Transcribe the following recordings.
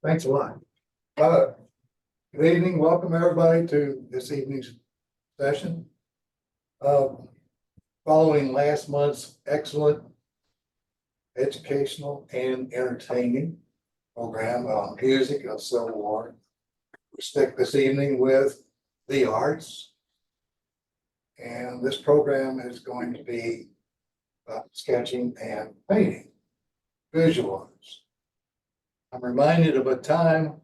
Thanks a lot. Good evening, welcome everybody to this evening's session. Following last month's excellent educational and entertaining program on music of Civil War, we stick this evening with the arts. And this program is going to be about sketching and painting, visual arts. I'm reminded of a time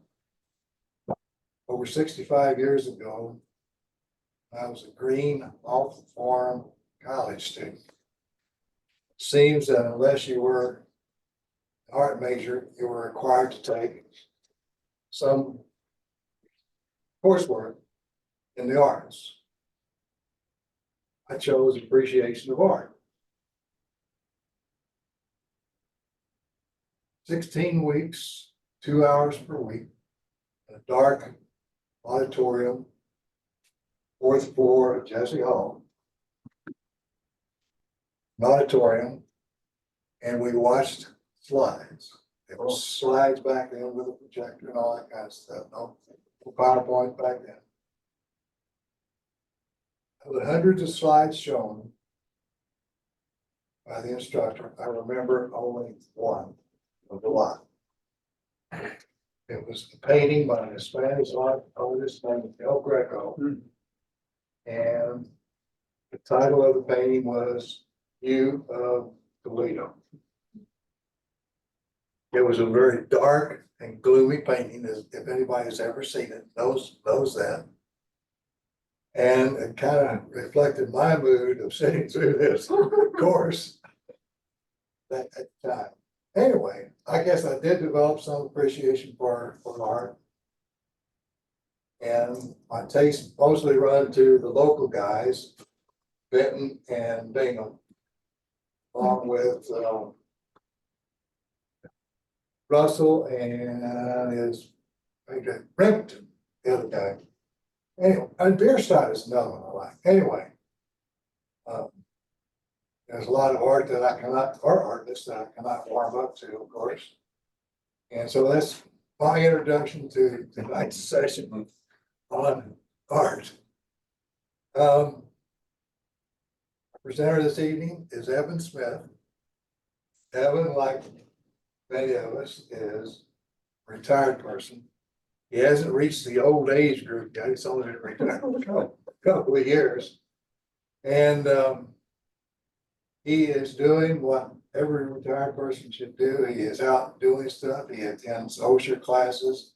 over 65 years ago. I was a green off the farm college student. Seems that unless you were an art major, you were required to take some coursework in the arts. I chose appreciation of art. 16 weeks, 2 hours per week, in a dark auditorium, 4th floor of Jesse Hall, an auditorium, and we watched slides. There were slides back then with a projector and all that kind of stuff. No PowerPoint back then. With hundreds of slides shown by the instructor, I remember only one of the lot. It was a painting by a Spanish artist named El Greco. And the title of the painting was View of Toledo. It was a very dark and gloomy painting, as if anybody's ever seen it, knows that. And it kind of reflected my mood of sitting through this course at the time. Anyway, I guess I did develop some appreciation for art. And my taste mostly run to the local guys, Benton and Bingham, along with Russell and his Remington, the other guy. Anyway, and Bierstadt is another one I like. Anyway, there's a lot of art that I cannot, or artists that I cannot warm up to, of course. And so that's my introduction to tonight's session on art. Our presenter this evening is Evan Smith. Evan, like many of us, is a retired person. He hasn't reached the old age group yet. He's only been retired for a couple of years. And he is doing what every retired person should do. He is out doing stuff. He attends OSHA classes.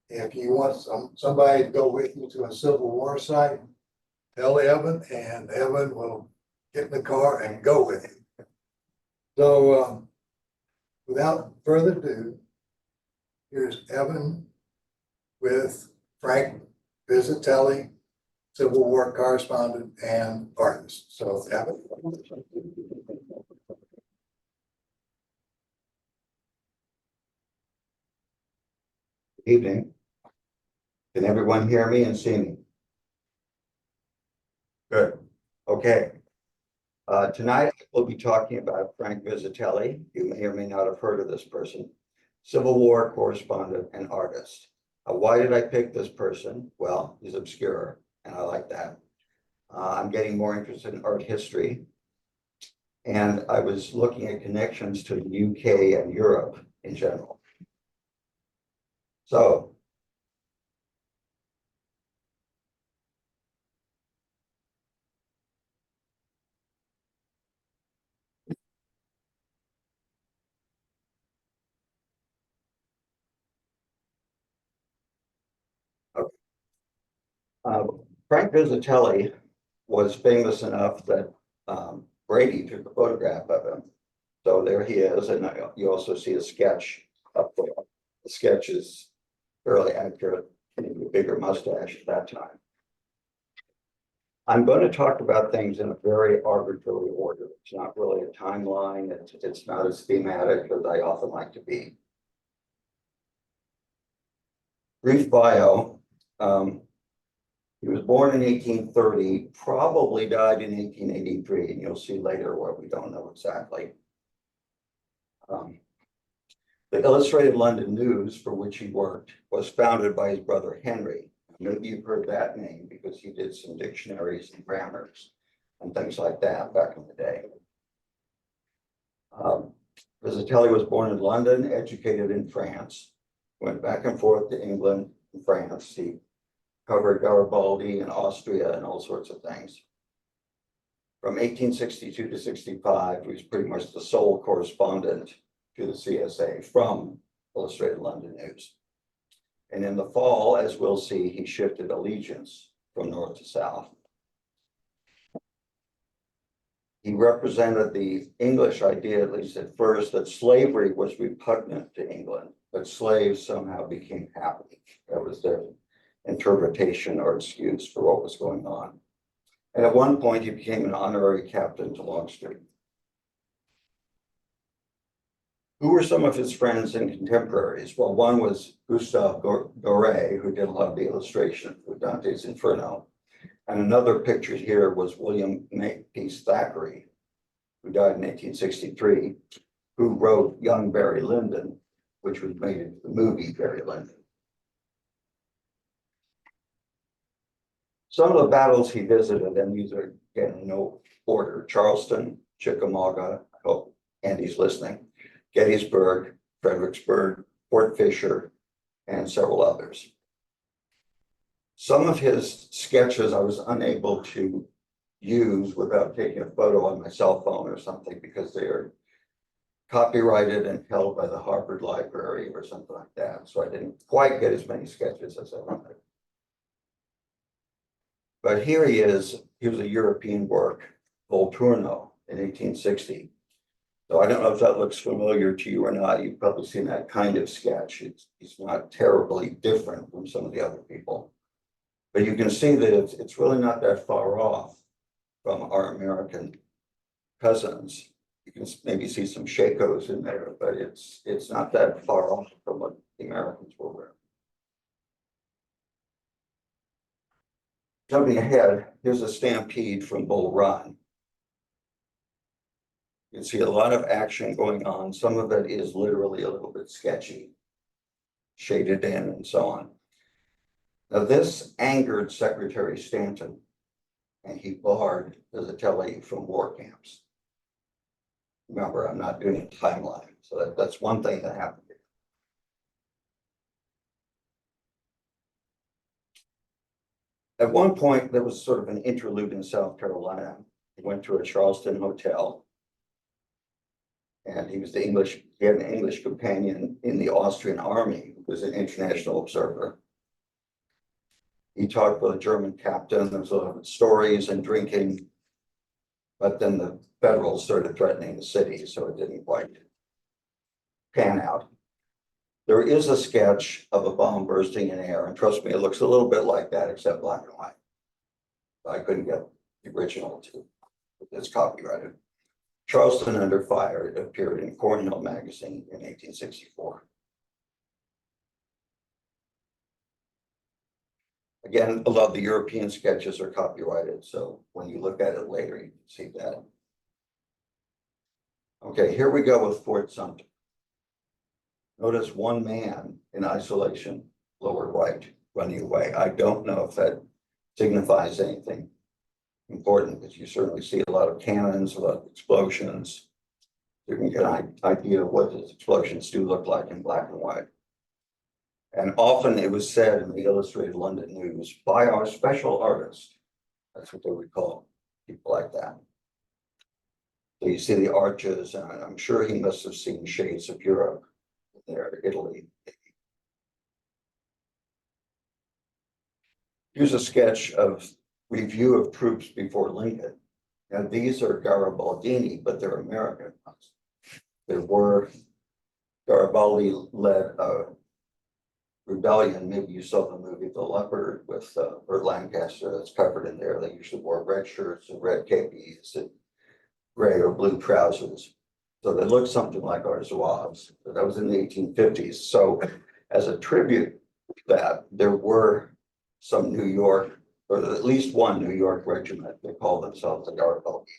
If you want somebody to go with you to a Civil War site, tell Evan, and Evan will get in the car and go with you. So without further ado, here's Evan with Frank Vizetelly, Civil War correspondent and artist. So Evan. Evening. Can everyone hear me and see me? Good. Okay. Tonight we'll be talking about Frank Vizetelly. You may or may not have heard of this person. Civil War correspondent and artist. Why did I pick this person? Well, he's obscure, and I like that. I'm getting more interested in art history. And I was looking at connections to the UK and Europe in general. So, Frank Vizetelly was famous enough that Brady took a photograph of him. So there he is, and you also see a sketch up there. The sketch is fairly accurate, maybe a bigger mustache at that time. I'm going to talk about things in a very arbitrary order. It's not really a timeline. It's not as thematic as I often like to be. Brief bio. He was born in 1830, probably died in 1883, and you'll see later what we don't know exactly. The Illustrated London News, for which he worked, was founded by his brother Henry. Maybe you've heard that name because he did some dictionaries and grammars and things like that back in the day. Vizetelly was born in London, educated in France, went back and forth to England and France. He covered Garibaldi and Austria and all sorts of things. From 1862 to 65, he was pretty much the sole correspondent to the CSA from Illustrated London News. And in the fall, as we'll see, he shifted allegiance from north to south. He represented the English idea, at least at first, that slavery was repugnant to England, but slaves somehow became happy. That was their interpretation or excuse for what was going on. And at one point, he became an honorary captain to Longstreet. Who were some of his friends and contemporaries? Well, one was Gustave Doré, who did a lot of the illustration for Dante's Inferno. And another pictured here was William Makepeace Thackeray, who died in 1863, who wrote Young Barry Lyndon, which was made into the movie Barry Lyndon. Some of the battles he visited, and these are again in no order: Charleston, Chickamauga, I hope Andy's listening, Gettysburg, Fredericksburg, Fort Fisher, and several others. Some of his sketches I was unable to use without taking a photo on my cell phone or something because they are copyrighted and held by the Harvard Library or something like that. So I didn't quite get as many sketches as I wanted. But here he is. He was a European work, Volturno, in 1860. So I don't know if that looks familiar to you or not. You've probably seen that kind of sketch. It's not terribly different from some of the other people. But you can see that it's really not that far off from our American cousins. You can maybe see some shakos in there, but it's not that far off from what the Americans were wearing. Jumping ahead, here's a stampede from Bull Run. You can see a lot of action going on. Some of it is literally a little bit sketchy, shaded in and so on. Now this angered Secretary Stanton, and he barred Vizetelly from war camps. Remember, I'm not doing a timeline, so that's one thing that happened. At one point, there was sort of an interlude in South Carolina. He went to a Charleston hotel, and he had an English companion in the Austrian army who was an international observer. He talked with a German captain. There was a lot of stories and drinking, but then the Federals started threatening the city, so it didn't quite pan out. There is a sketch of a bomb bursting in air, and trust me, it looks a little bit like that, except black and white. I couldn't get the original to, it's copyrighted. Charleston Under Fire, it appeared in Cornhill magazine in 1864. Again, a lot of the European sketches are copyrighted, so when you look at it later, you can see that. Okay, here we go with Fort Sumter. Notice one man in isolation, lower right, running away. I don't know if that signifies anything important, but you certainly see a lot of cannons, a lot of explosions. You can get an idea of what those explosions do look like in black and white. And often it was said in the Illustrated London News by our special artist. That's what they would call people like that. So you see the arches, and I'm sure he must have seen shades of Europe there, Italy. Here's a sketch of review of troops before Lincoln. Now these are Garibaldini, but they're American ones. There were, Garibaldi led a rebellion. Maybe you saw the movie The Leopard with Burt Lancaster, that's covered in there. They usually wore red shirts and red capes and gray or blue trousers. So they looked something like our Zouaves. That was in the 1850s. So as a tribute to that, there were some New York, or at least one New York regiment that called themselves the Garibaldi.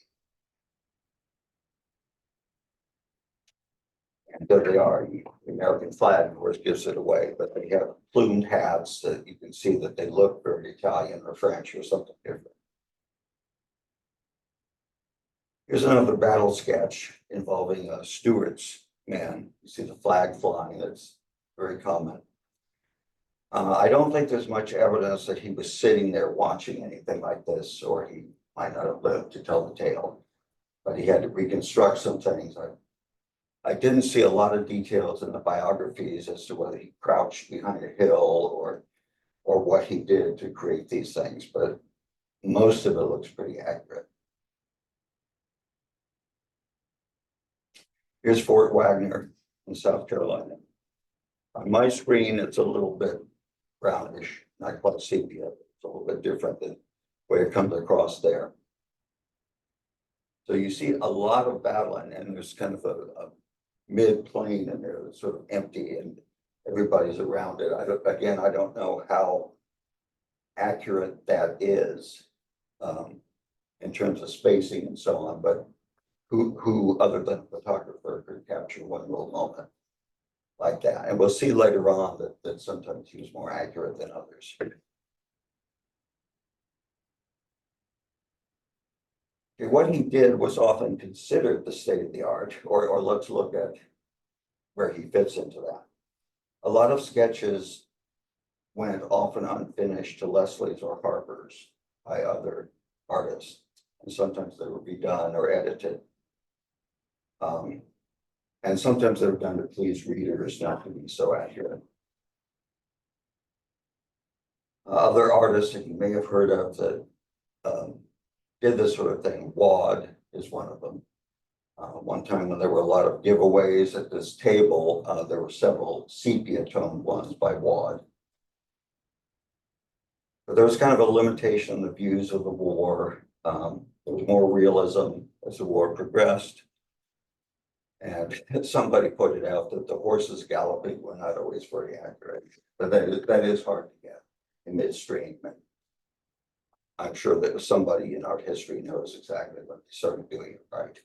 There they are. The American flag, of course, gives it away, but they have plumed hats that you can see that they look very Italian or French or something different. Here's another battle sketch involving a Stuart's man. You see the flag flying, that's very common. I don't think there's much evidence that he was sitting there watching anything like this, or he might not have lived to tell the tale. But he had to reconstruct some things. I didn't see a lot of details in the biographies as to whether he crouched behind a hill or what he did to create these things, but most of it looks pretty accurate. Here's Fort Wagner in South Carolina. On my screen, it's a little bit brownish, not quite sepia. It's a little bit different than the way it comes across there. So you see a lot of battling, and there's kind of a mid-plane in there that's sort of empty, and everybody's around it. I don't know how accurate that is in terms of spacing and so on, but who other than a photographer could capture one little moment like that? And we'll see later on that sometimes he was more accurate than others. Okay, what he did was often considered the state of the art, or let's look at where he fits into that. A lot of sketches went often unfinished to Leslie's or Harper's by other artists, and sometimes they were redone or edited. And sometimes they were done to please readers, not to be so accurate. Other artists that you may have heard of that did this sort of thing, Wad is one of them. One time when there were a lot of giveaways at this table, there were several sepia toned ones by Wad. But there was kind of a limitation on the views of the war. There was more realism as the war progressed. And somebody pointed out that the horses galloping were not always very accurate, but that is hard to get in midstream. And I'm sure that somebody in art history knows exactly when they started doing it right.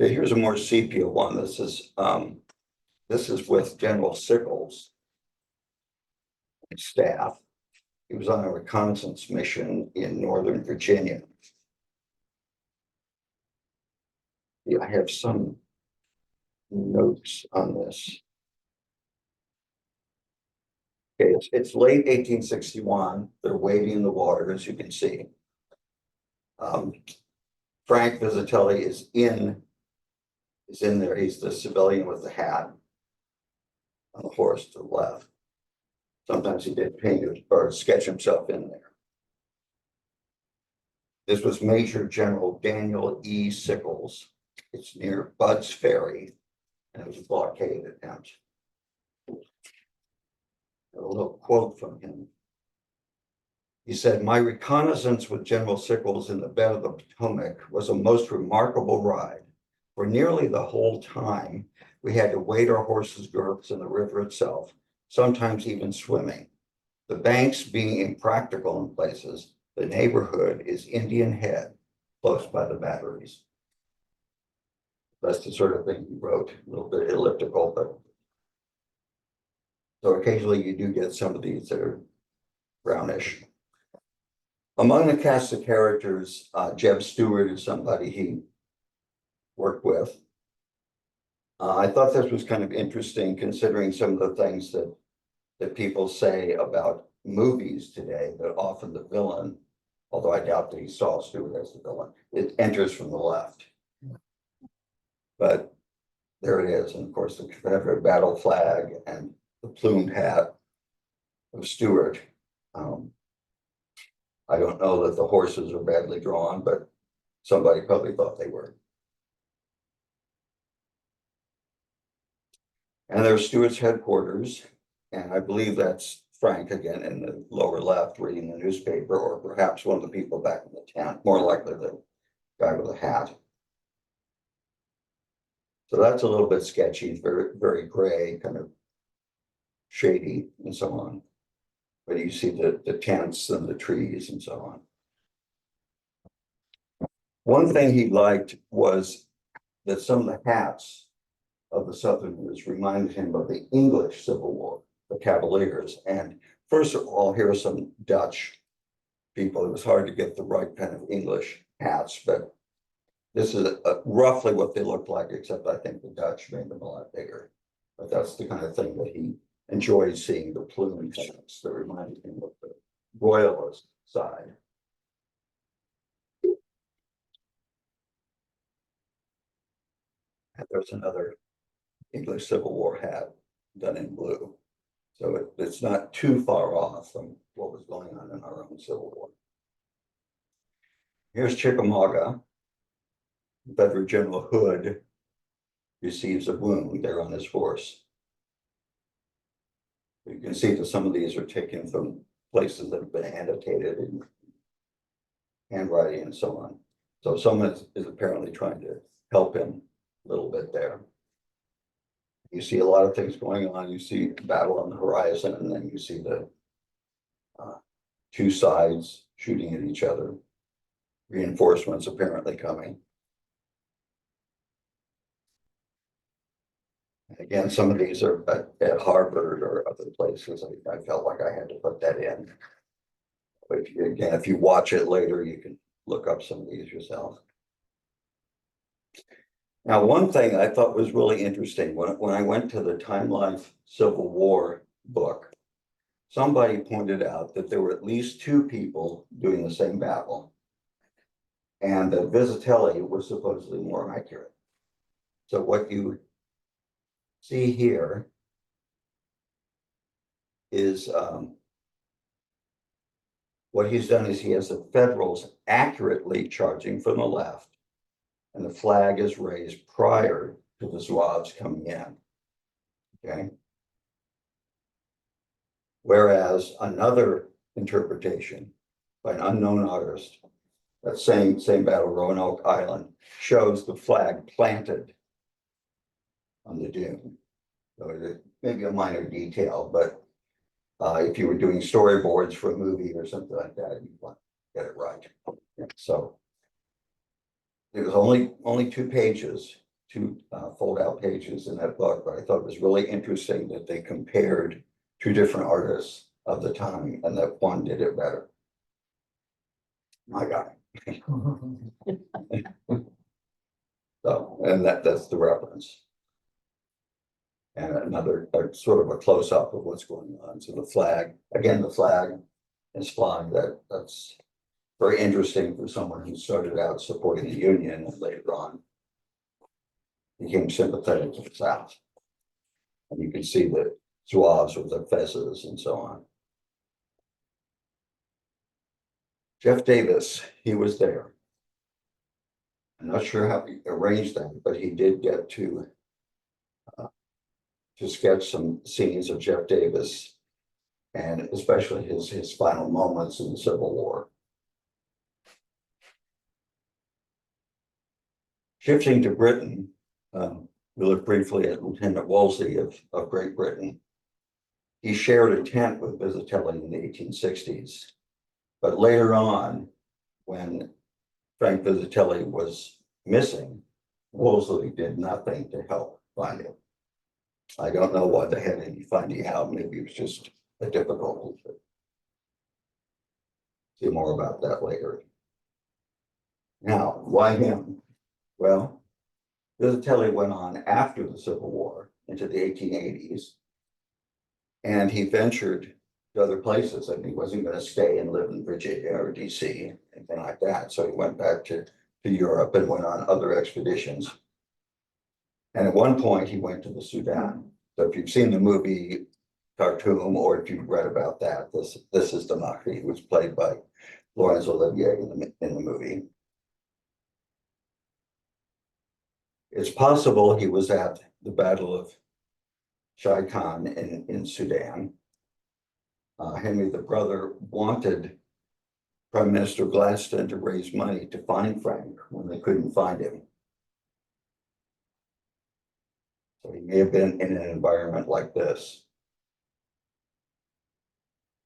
Okay, here's a more sepia one. This is with General Sickles and staff. He was on a reconnaissance mission in Northern Virginia. Yeah, I have some notes on this. Okay, it's late 1861. They're wading in the water, as you can see. Frank Vizetelly is in there. He's the civilian with the hat on the horse to the left. Sometimes he did paint or sketch himself in there. This was Major General Daniel E. Sickles. It's near Bud's Ferry, and it was a blockade attempt. A little quote from him. He said, "My reconnaissance with General Sickles in the bed of the Potomac was a most remarkable ride. For nearly the whole time, we had to wade our horses' girths in the river itself, sometimes even swimming. The banks being impractical in places, the neighborhood is Indian Head, close by the batteries." That's the sort of thing he wrote, a little bit elliptical, but so occasionally you do get some of these that are brownish. Among the cast of characters, Jeb Stewart is somebody he worked with. I thought this was kind of interesting considering some of the things that people say about movies today, that often the villain, although I doubt that he saw Stewart as the villain, it enters from the left. But there it is, and of course the Confederate battle flag and the plumed hat of Stewart. I don't know that the horses are badly drawn, but somebody probably thought they were. And there's Stewart's headquarters, and I believe that's Frank again in the lower left reading the newspaper, or perhaps one of the people back in the tent, more likely the guy with the hat. So that's a little bit sketchy, very, very gray, kind of shady and so on. But you see the tents and the trees and so on. One thing he liked was that some of the hats of the Southerners reminded him of the English Civil War, the Cavaliers. And first of all, here are some Dutch people. It was hard to get the right kind of English hats, but this is roughly what they look like, except I think the Dutch made them a lot bigger. But that's the kind of thing that he enjoyed seeing, the plume hats that reminded him of the royalist side. And there's another English Civil War hat done in blue. So it's not too far off from what was going on in our own Civil War. Here's Chickamauga. Confederate General Hood receives a wound there on his horse. You can see that some of these are taken from places that have been annotated in handwriting and so on. So someone is apparently trying to help him a little bit there. You see a lot of things going on. You see battle on the horizon, and then you see the two sides shooting at each other. Reinforcements apparently coming. Again, some of these are at Harvard or other places. I felt like I had to put that in. But if you watch it later, you can look up some of these yourself. Now, one thing I thought was really interesting, when I went to the Time Life Civil War book, somebody pointed out that there were at least two people doing the same battle, and that Vizetelly was supposedly more accurate. So what you see here is what he's done is he has the Federals accurately charging from the left, and the flag is raised prior to the Zouaves coming in. Okay. Whereas another interpretation by an unknown artist, that same battle, Roanoke Island, shows the flag planted on the dune. So it may be a minor detail, but if you were doing storyboards for a movie or something like that, you want to get it right. So there was only 2 pages, 2 fold-out pages in that book, but I thought it was really interesting that they compared 2 different artists of the time, and that one did it better. My guy. So, and that's the reference. And another sort of a close-up of what's going on. So the flag, again, the flag is flying. That's very interesting for someone who started out supporting the Union and later on became sympathetic to the South. And you can see the Zouaves with their fezzes and so on. Jeff Davis, he was there. I'm not sure how he arranged that, but he did get to sketch some scenes of Jeff Davis, and especially his final moments in the Civil War. Shifting to Britain, we look briefly at Lieutenant Wolsey of Great Britain. He shared a tent with Vizetelly in the 1860s, but later on, when Frank Vizetelly was missing, Wolsey did nothing to help find him. I don't know why they had any finding out. Maybe it was just a difficulty. See more about that later. Now, why him? Well, Vizetelly went on after the Civil War into the 1880s, and he ventured to other places. I mean, he wasn't going to stay and live in Virginia or DC, anything like that. So he went back to Europe and went on other expeditions. And at one point, he went to the Sudan. So if you've seen the movie Khartoum, or if you've read about that, this is the Mahdi, who was played by Laurence Olivier in the movie. It's possible he was at the Battle of Shai Khan in Sudan. Henry the brother wanted Prime Minister Gladstone to raise money to find Frank when they couldn't find him. So he may have been in an environment like this.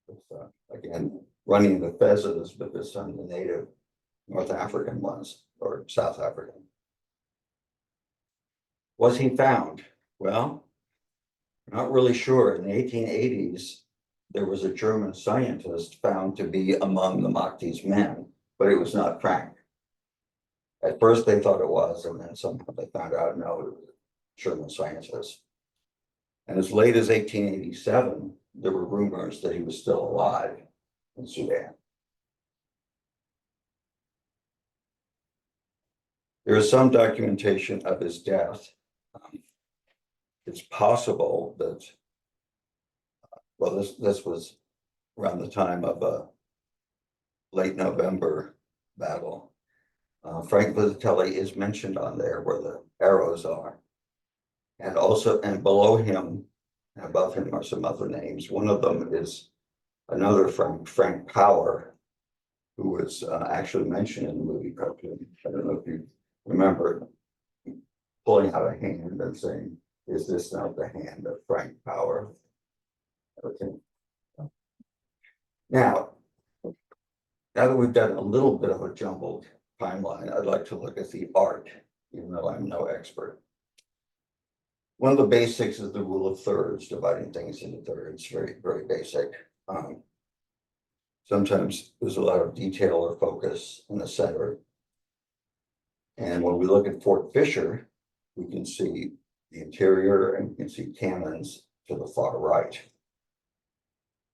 With, again, running the fezzes, but this time the native North African ones or South African. Was he found? Well, not really sure. In the 1880s, there was a German scientist found to be among the Mahdi's men, but it was not Frank. At first they thought it was, and then somehow they found out, no, it was a German scientist. And as late as 1887, there were rumors that he was still alive in Sudan. There is some documentation of his death. It's possible that, well, this was around the time of a late November battle. Frank Vizetelly is mentioned on there where the arrows are. And also, and below him, and above him are some other names. One of them is another Frank Power, who was actually mentioned in the movie cartoon. I don't know if you remember pulling out a hand and saying, "Is this not the hand of Frank Power?" Okay. Now that we've done a little bit of a jumbled timeline, I'd like to look at the art, even though I'm no expert. One of the basics is the rule of thirds, dividing things into thirds, very, very basic. Sometimes there's a lot of detail or focus in the center. And when we look at Fort Fisher, we can see the interior and we can see cannons to the far right.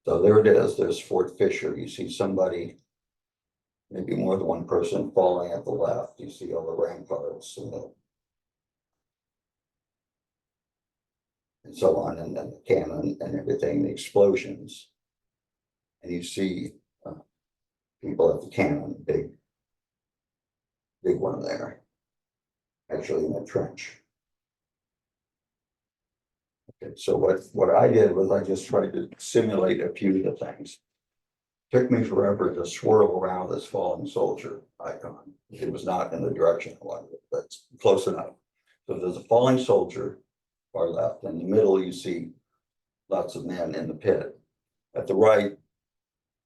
So there it is, there's Fort Fisher. You see somebody, maybe more than one person falling at the left. You see all the ramparts and so on, and then the cannon and everything, the explosions. And you see people at the cannon, big one there, actually in the trench. Okay, so what I did was I just tried to simulate a few of the things. Took me forever to swirl around this falling soldier icon. It was not in the direction I wanted, but that's close enough. So there's a falling soldier, far left. In the middle, you see lots of men in the pit. At the right,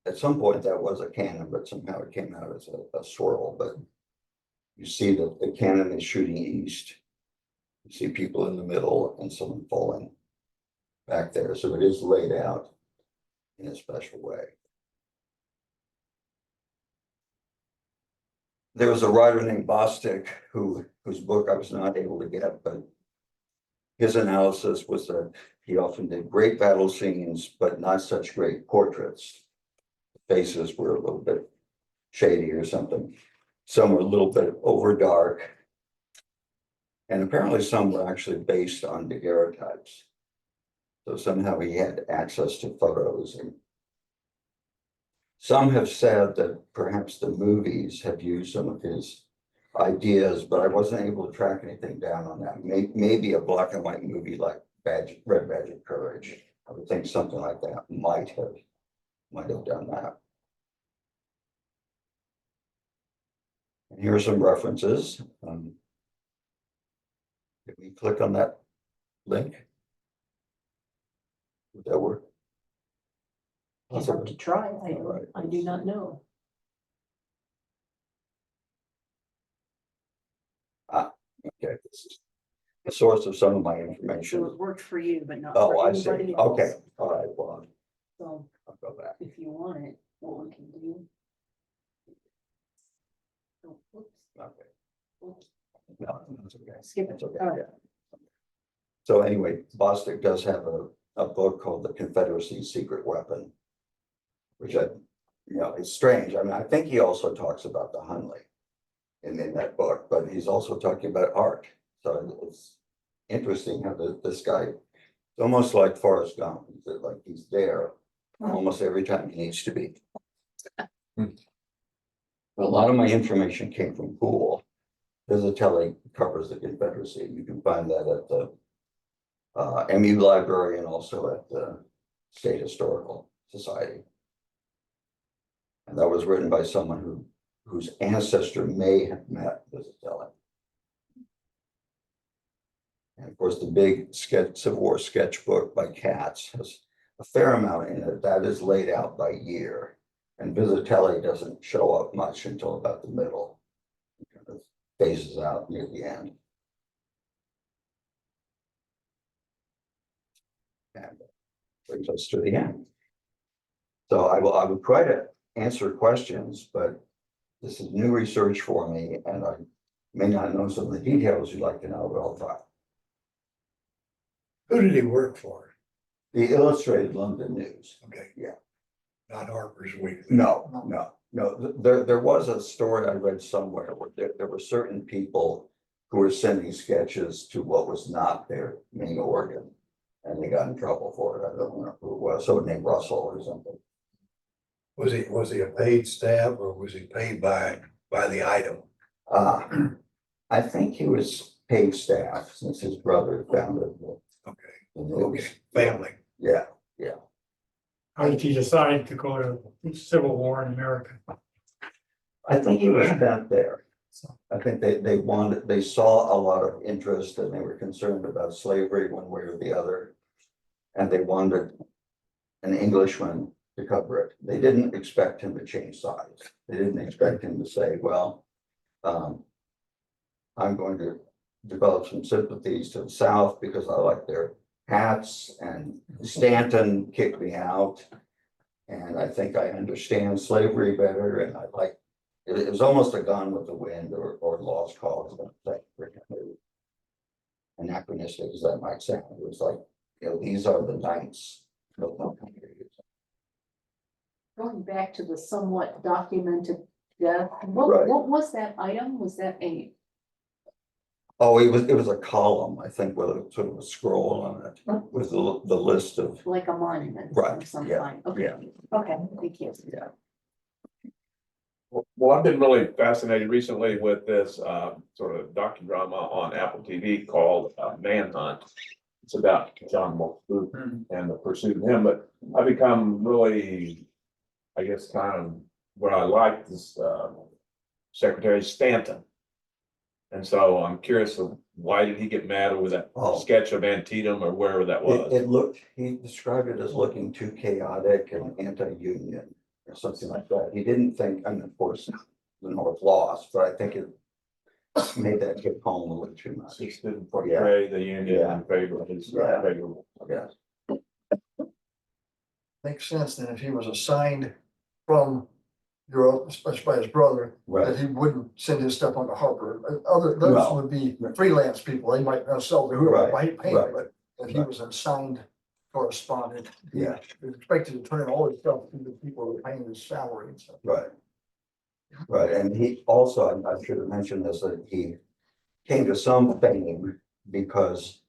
at some point that was a cannon, but somehow it came out as a swirl. But you see that the cannon is shooting east. You see people in the middle and someone falling back there. So it is laid out in a special way. There was a writer named Bostic whose book I was not able to get, but his analysis was that he often did great battle scenes, but not such great portraits. The faces were a little bit shady or something. Some were a little bit over dark. And apparently some were actually based on daguerreotypes. So somehow he had access to photos. And some have said that perhaps the movies have used some of his ideas, but I wasn't able to track anything down on that. Maybe a black and white movie like Red Badge of Courage. I would think something like that might have done that. And here are some references. Can we click on that link? Would that work? It's hard to try. Right. I do not know. Okay, this is the source of some of my So information. it worked for you, but not Oh, for I see. anybody else. Okay, all right, well, So I'll go back. if you want it, what we can do. Oh, whoops, Okay. whoops. No, that's okay. Skip it. That's okay, All right. yeah. So anyway, Bostic does have a book called The Confederacy's Secret Weapon, which it's strange. I mean, I think he also talks about the Hunley in that book, but he's also talking about art. So it's interesting how this guy, it's almost like Forrest Gump, like he's there almost every time he needs to be. A lot of my information came from Poole. Vizetelly covers the Confederacy. You can find that at the MU Library and also at the State Historical Society. And that was written by someone whose ancestor may have met Vizetelly. And of course, the big Civil War sketchbook by Katz has a fair amount in it that is laid out by year. And Vizetelly doesn't show up much until about the middle. It kind of phases out near the end. And brings us to the end. So I will try to answer questions, but this is new research for me, and I may not know some of the details you'd like to know, but I'll try. Who did he work for? The Illustrated London News. Okay. Yeah. Not Harper's Weekly. No. There was a story I read somewhere where there were certain people who were sending sketches to what was not their main organ, and they got in trouble for it. I don't know who it was, someone named Russell or something. Was he a paid staff or was he paid by the item? I think he was paid staff since his brother founded Okay, the news. okay, family. Yeah, How did he decide to go to Civil War in America? I think he was bent there. I think they saw a lot of interest and they were concerned about slavery one way or the other. And they wanted an Englishman to cover it. They didn't expect him to change sides. They didn't expect him to say, well, I'm going to develop some sympathies to the South because I like their hats, and Stanton kicked me out. And I think I understand slavery better, and I like it was almost a Gone with the Wind or Lost Cause. Anachronistic as that might sound. It was like, these are the knights of the country. Going back to the somewhat documented death, Right. what was that item? Was that a, Oh, it was a column, I think, with a sort of a scroll on it with the list of, like a monument Right, of some yeah, kind? Okay, yeah. okay, thank you. yeah. Well, I've been really fascinated recently with this sort of docudrama on Apple TV called Manhunt. It's about John Wilkes and the pursuit of him, but I've become really, I guess, kind of what I like is Secretary Stanton. And so I'm curious of why did he get mad over that sketch of Antietam or wherever that was? It looked, he described it as looking too chaotic and anti-union or something like that. He didn't think, I mean, of course, the North lost, but I think it made that hit home a little too much. Just didn't portray the union in favor of his Yeah. favorable. Yes. Makes sense then if he was assigned from Europe, especially by his brother, that Right. he wouldn't send his stuff on to Harper. Those No. would be freelance people. They might not sell to whoever Right, might pay, right. but if he Right. was assigned correspondent, Yeah. he was expected to turn all his stuff to the people who were paying his salary and stuff. Right. Right, and he also, I should have mentioned this, that he came to some fame because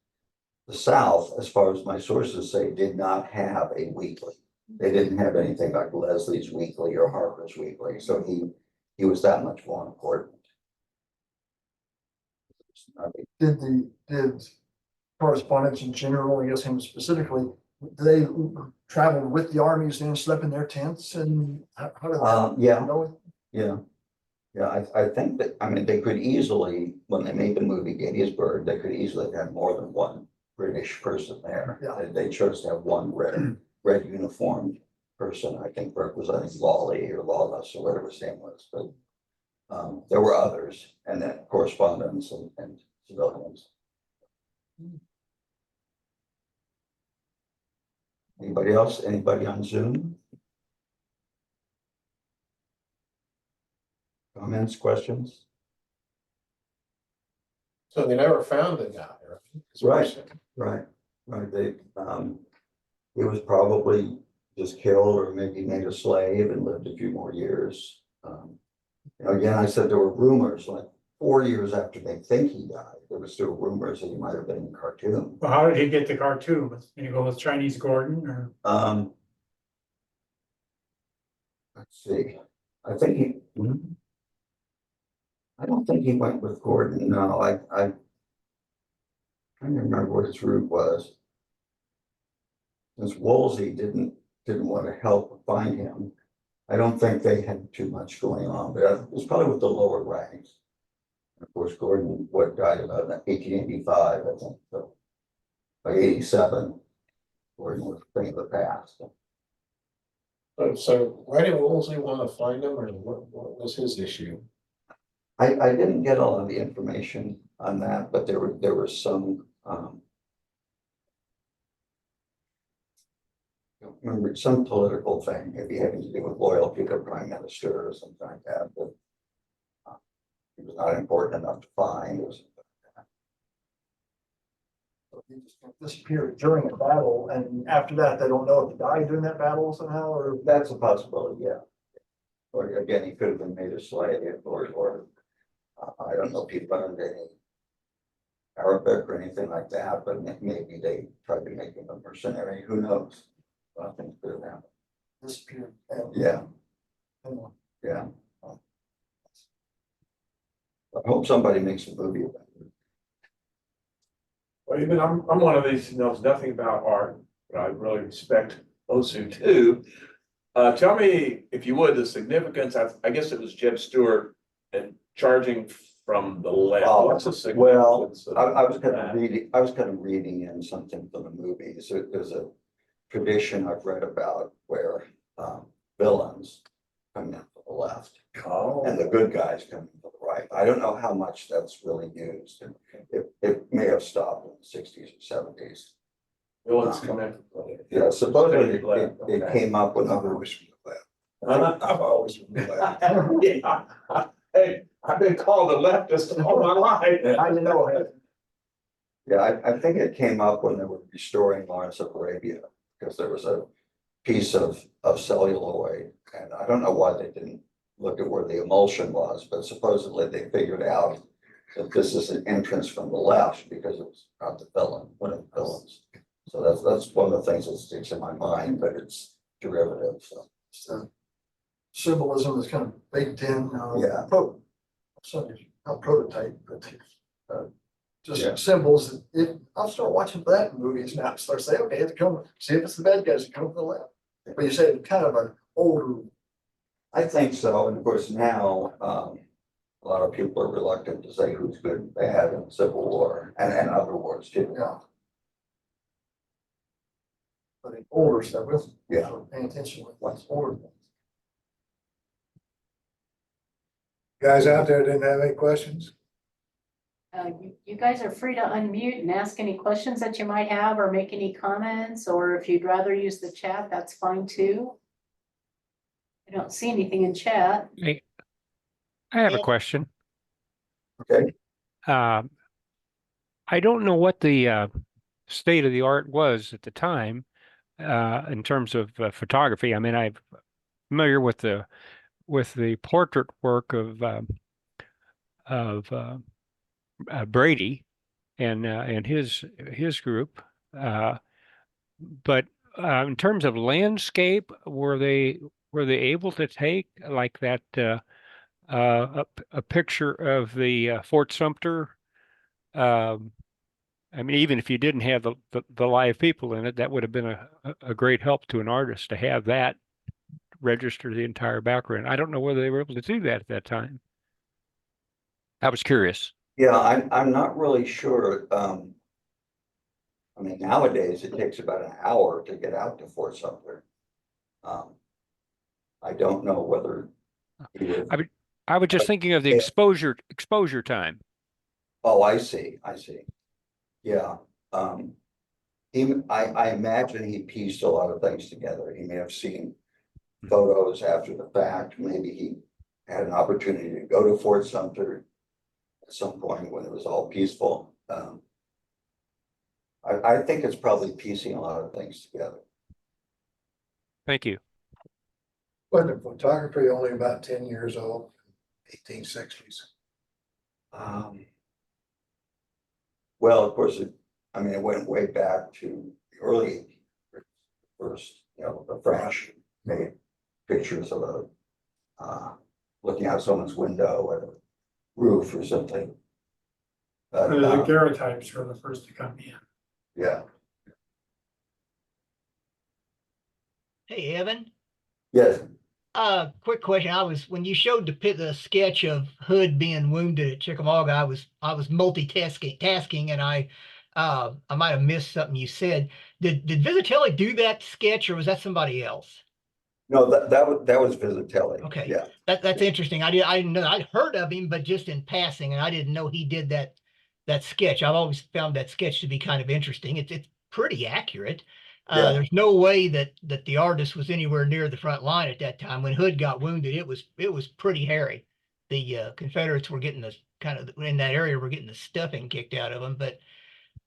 the South, as far as my sources say, did not have a weekly. They didn't have anything like Leslie's Weekly or Harper's Weekly, so he was that much more important. I mean, Did correspondents in general, I guess him specifically, they traveled with the armies and slept in their tents and how did that yeah, go? yeah, I think that, I mean, they could easily, when they made the movie Gettysburg, they could easily have more than one British person there. Yeah. They chose to have one red uniformed person, I think representing Lawley or Lawless or whatever his name was, but there were others, and then correspondents and civilians. Anybody else? Anybody on Zoom? Comments, questions? So they never found the guy, right? Right. They, he was probably just killed or maybe made a slave and lived a few more years. Again, I said there were rumors, like 4 years after they think he died, there were still rumors that he might have been in Khartoum. Well, how did he get the cartoon? Did he go with Chinese Gordon or? Let's see, I think I don't think he went with Gordon, no, I can't remember what his route was. Since Wolsey didn't want to help find him, I don't think they had too much going on, but it was probably with the lower ranks. Of course, Gordon died about 1885, I think, so by 87, Gordon was a thing of the past. So why did Woolsey want to find him, or what was his issue? I didn't get a lot of the information on that, but there was some, I don't remember, some political thing, maybe having to do with loyalty to the prime minister or something like that, but it was not important enough to find. It was, He just disappeared during a battle, and after that, they don't know if he died during that battle somehow, or. that's a possibility, yeah. Or again, he could have been made a slave, or I don't know if he learned any Arabic or anything like that, but maybe they tried to make him a mercenary, who knows? Things could have happened. Disappeared. Yeah, And yeah. I hope somebody makes a movie about it. Well, even I'm one of these who knows nothing about art, but I really respect those who do. Tell me, if you would, the significance, I guess it was Jeb Stewart and charging from the left. Oh, What's the well, significance of I was kind that? of reading in something from the movie. So there's a tradition I've read about where villains come in from the left Oh. and the good guys come from the right. I don't know how much that's really used, and it may have stopped in the 60s or 70s. Villains come in. Yeah, supposedly Left, it okay. came up when I've other. always from the left. I've always from the left. Yeah. Hey, I've been called a leftist all my life. I know it. Yeah, I think it came up when they were restoring Lawrence of Arabia, because there was a piece of celluloid, and I don't know why they didn't look at where the emulsion was, but supposedly they figured out that this is an entrance from the left because it was not the villain, one of the villains. So that's one of the things that sticks in my mind, but it's derivative, so. So symbolism is kind of baked in. Yeah. Not prototype, but Yeah. just symbols. That if I'll start watching that movies now, start saying, okay, it's come, see if it's the bad guys that come from the left. But you say it's kind of an older. I think so, and of course now, a lot of people are reluctant to say who's good and bad in the Civil War and other wars too. Yeah. But the older stuff, with Yeah. paying attention with what's older. Guys out there didn't have any questions? You guys are free to unmute and ask any questions that you might have or make any comments, or if you'd rather use the chat, that's fine too. I don't see anything in chat. Hey, I have a Yeah. question. Okay. I don't know what the state of the art was at the time in terms of photography. I mean, I'm familiar with the portrait work of Brady and his group, but in terms of landscape, were they able to take like that a picture of the Fort Sumter? I mean, even if you didn't have the live people in it, that would have been a great help to an artist to have that register the entire background. I don't know whether they were able to do that at that time. I was curious. Yeah, I'm not really sure. I mean, nowadays it takes about an hour to get out to Fort Sumter. I don't know whether he would. I was just thinking of the exposure time. Oh, I see. Yeah. I imagine he pieced a lot of things together. He may have seen photos after the fact. Maybe he had an opportunity to go to Fort Sumter at some point when it was all peaceful. I think it's probably piecing a lot of things together. Thank you. Wasn't photography only about 10 years old, 1860s? Well, of course, it went way back to the early first, the French made pictures of looking out someone's window at a roof or something. But, The daguerreotypes were the first to come in. yeah, Hey, Evan, yes, quick question. When you showed the sketch of Hood being wounded at Chickamauga, I was multitasking and I might have missed something you said. Did Vizetelly do that sketch or was that somebody else? No, that was Vizetelly. Okay. Yeah, That's interesting. I didn't know. I'd heard of him, but just in passing, and I didn't know he did that sketch. I've always found that sketch to be kind of interesting. It's pretty accurate. Yeah. There's no way that the artist was anywhere near the front line at that time. When Hood got wounded, it was pretty hairy. The Confederates were getting the kind of in that area were getting the stuffing kicked out of them, but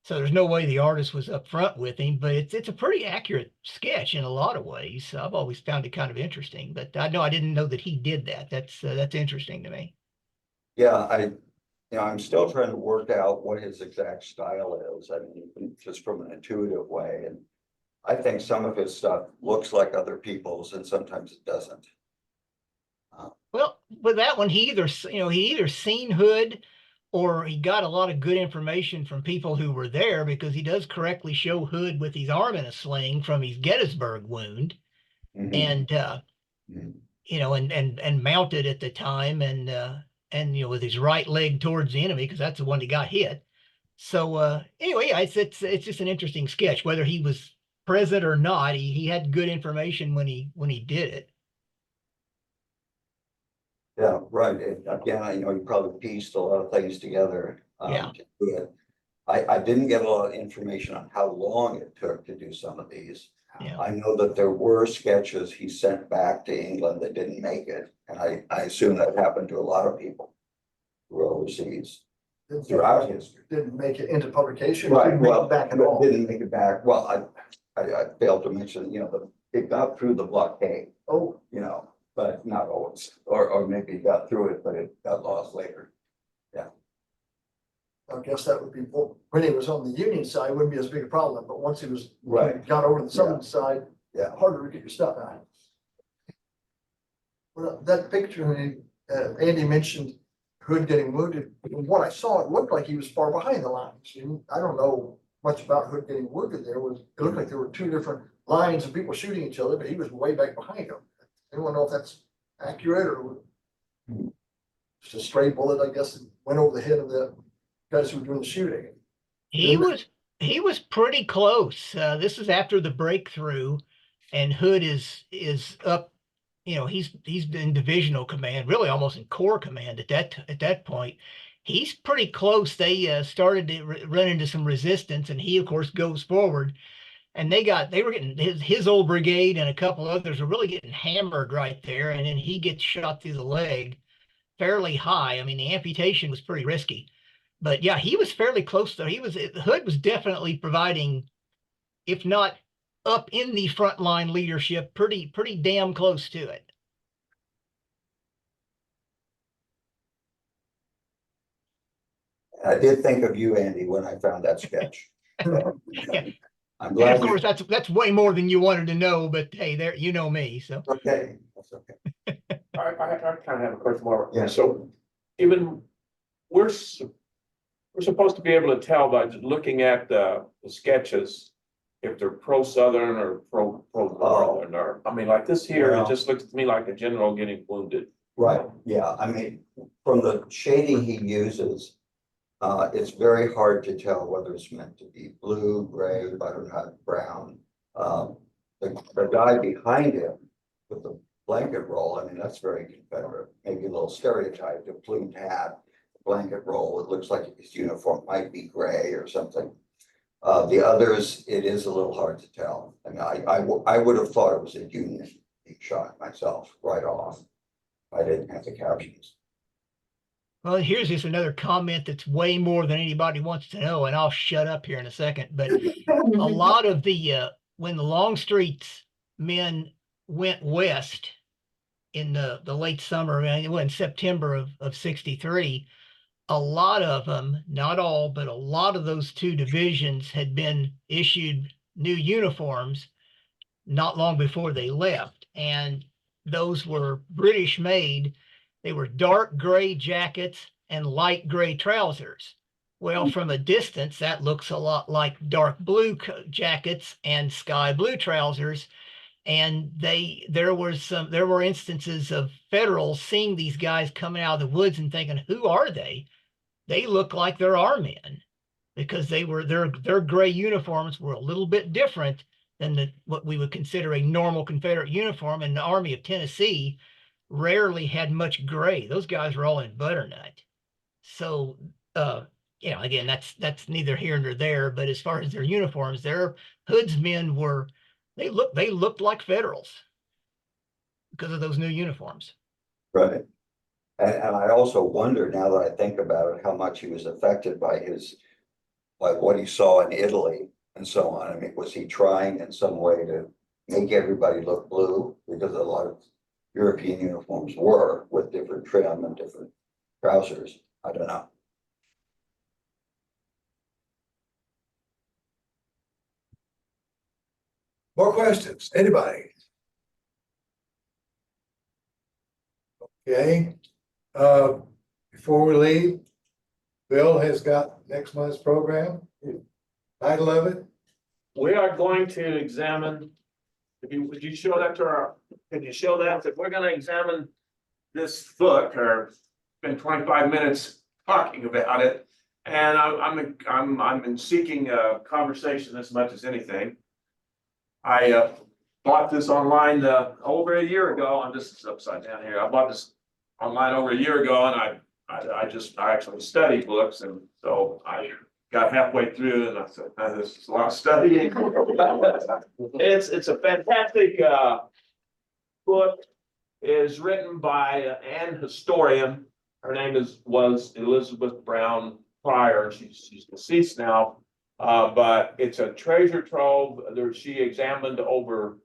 so there's no way the artist was up front with him, but it's a pretty accurate sketch in a lot of ways. I've always found it kind of interesting, but I didn't know that he did that. That's interesting to me. yeah, I'm still trying to work out what his exact style is. I mean, just from an intuitive way. And I think some of his stuff looks like other people's and sometimes it doesn't. Well, with that one, he either seen Hood or he got a lot of good information from people who were there, because he does correctly show Hood with his arm in a sling from his Gettysburg wound. Mhm. And Mhm. and mounted at the time, and with his right leg towards the enemy, because that's the one that got hit. So anyway, it's just an interesting sketch. Whether he was present or not, he had good information when he did it. Yeah, right. Again, you probably pieced a lot of things together. Yeah. To do it. I didn't get a lot of information on how long it took to do some of these. Yeah. I know that there were sketches he sent back to England that didn't make it, and I assume that happened to a lot of people who were overseas throughout history. Didn't make it into publication. Right, Didn't make well, it back at but all. didn't make it back. Well, I failed to mention, it got through the blockade, Oh, but not always, or maybe it got through it, but it got lost later. I guess that would be, when he was on the Union side, it wouldn't be as big a problem, but once he Right. got over to the Southern side, Yeah. harder to get your stuff out. Well, that picture, Andy mentioned Hood getting wounded. From what I saw, it looked like he was far behind the lines. I don't know much about Hood getting wounded. It looked like there were two different lines of people shooting each other, but he was way back behind them. Anyone know if that's accurate or just a stray bullet, I guess, that went over the head of the guys who were doing the shooting? He was pretty close. This is after the breakthrough, and Hood is up. He's in divisional command, really almost in corps command at that point. He's pretty close. They started to run into some resistance, and he of course goes forward. And they were getting his old brigade and a couple others were really getting hammered right there, and then he gets shot through the leg fairly high. I mean, the amputation was pretty risky. But yeah, he was fairly close though. Hood was definitely providing, if not up in the frontline leadership, pretty damn close to it. I did think of you, Andy, when I found that sketch. So, Yeah. I'm And glad. of course, that's way more than you wanted to know, but hey, there, you know me, so. Okay, that's okay. I kind of have a question more. Yeah. So even we're supposed to be able to tell by just looking at the sketches if they're pro-Southern or pro-Northern, or, I mean, like this here, Well. it just looks to me like a general getting wounded. Right, yeah, I mean, from the shading he uses, it's very hard to tell whether it's meant to be blue, gray, butternut, brown. The guy behind him with the blanket roll, I mean, that's very Confederate, maybe a little stereotyped, a plumed hat, blanket roll, it looks like his uniform might be gray or something. The others, it is a little hard to tell. I mean, I would have thought it was a Union being shot myself right off. I didn't have the captions. Well, here's just another comment that's way more than anybody wants to know, and I'll shut up here in a second. But a lot of when the Longstreet's men went west in the late summer, in September of 63, a lot of them, not all, but a lot of those two divisions had been issued new uniforms not long before they left. And those were British made. They were dark gray jackets and light gray trousers. Well, from a distance, that looks a lot like dark blue jackets and sky blue trousers. And there were instances of Federals seeing these guys coming out of the woods and thinking, who are they? They look like they're our men, because their gray uniforms were a little bit different than what we would consider a normal Confederate uniform. And the Army of Tennessee rarely had much gray. Those guys were all in butternut. So, again, that's neither here nor there. But as far as their uniforms, their Hood's men they looked like Federals because of those new uniforms. Right. And I also wonder, now that I think about it, how much he was affected by like what he saw in Italy and so on. I mean, was he trying in some way to make everybody look blue? Because a lot of European uniforms were with different trim and different trousers. I don't know. More questions? Anybody? Okay, before we leave, Bill has got next month's program. Title of it, We are going to examine, would you show that could you show that, that we're gonna examine this book, or spend 25 minutes talking about it. And I'm seeking a conversation as much as anything. I bought this online over a year ago. This is upside down here. I bought this online over a year ago, and I actually study books, and so I got halfway through and I said, this is a lot of studying. It's a fantastic book. It is written by an historian. Her name was Elizabeth Brown Pryor. She's deceased now, but it's a treasure trove. She examined over.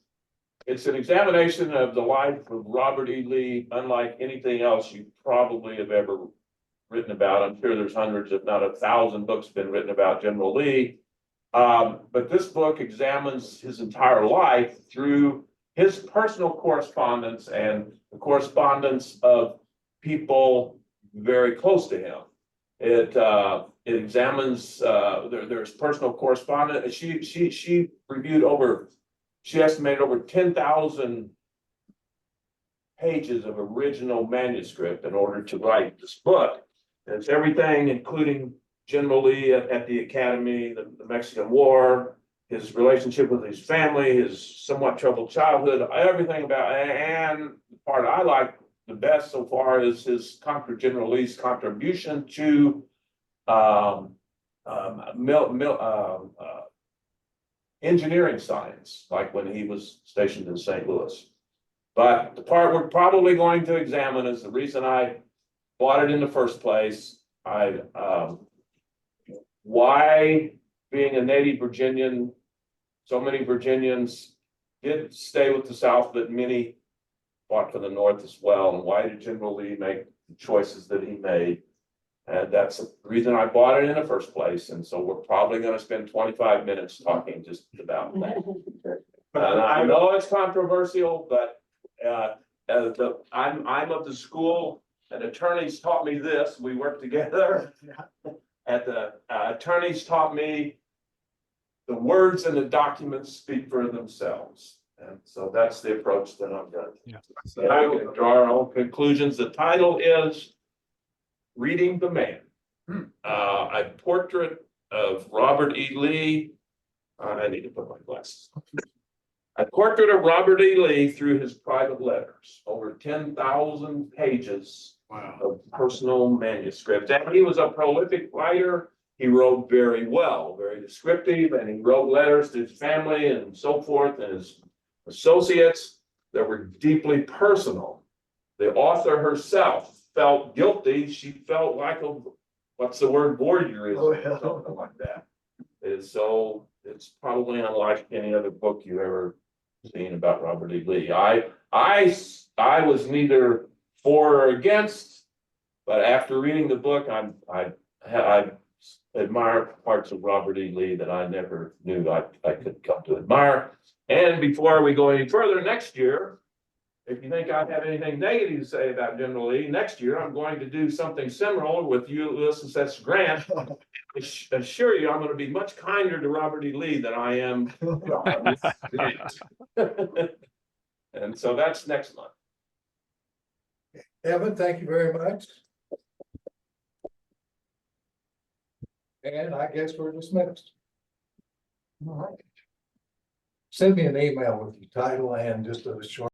It's an examination of the life of Robert E. Lee, unlike anything else you probably have ever written about. I'm sure there's hundreds, if not 1,000 books been written about General Lee. But this book examines his entire life through his personal correspondence and the correspondence of people very close to him. It examines there's personal correspondence. She reviewed she estimated over 10,000 pages of original manuscript in order to write this book. And it's everything, including General Lee at the Academy, the Mexican War, his relationship with his family, his somewhat troubled childhood, everything about, and the part I like the best so far is General Lee's contribution to engineering science, like when he was stationed in St. Louis. But the part we're probably going to examine is the reason I bought it in the first place. Why, being a native Virginian, so many Virginians did stay with the South, but many fought for the North as well. And why did General Lee make the choices that he made? And that's the reason I bought it in the first place. And so we're probably going to spend 25 minutes talking just about that. And I know it's controversial, but I'm of the school, and attorneys taught me this. We work together. Attorneys taught me the words in the documents speak for themselves. And so that's the approach that I'm going to. Yeah. So I will draw our own conclusions. The title is Reading the Man. A portrait of Robert E. Lee. I need to put my glasses on. A portrait of Robert E. Lee through his private letters, over 10,000 pages of personal manuscript. And he was a prolific writer. He wrote very well, very descriptive, and he wrote letters to his family and so forth, and his associates that were deeply personal. The author herself felt guilty. She felt like what's the word, voyeurism, or something like that. And so it's probably unlike any other book you've ever seen about Robert E. Lee. I was neither for or against, but after reading the book, I admire parts of Robert E. Lee that I never knew I could come to admire. And before we go any further, next year, if you think I have anything negative to say about General Lee, next year I'm going to do something similar with Ulysses S. Grant. I assure you, I'm going to be much kinder to Robert E. Lee than I am. And so that's next month. Evan, thank you very much. And I guess we're dismissed. All right. send me an email with your title and just a short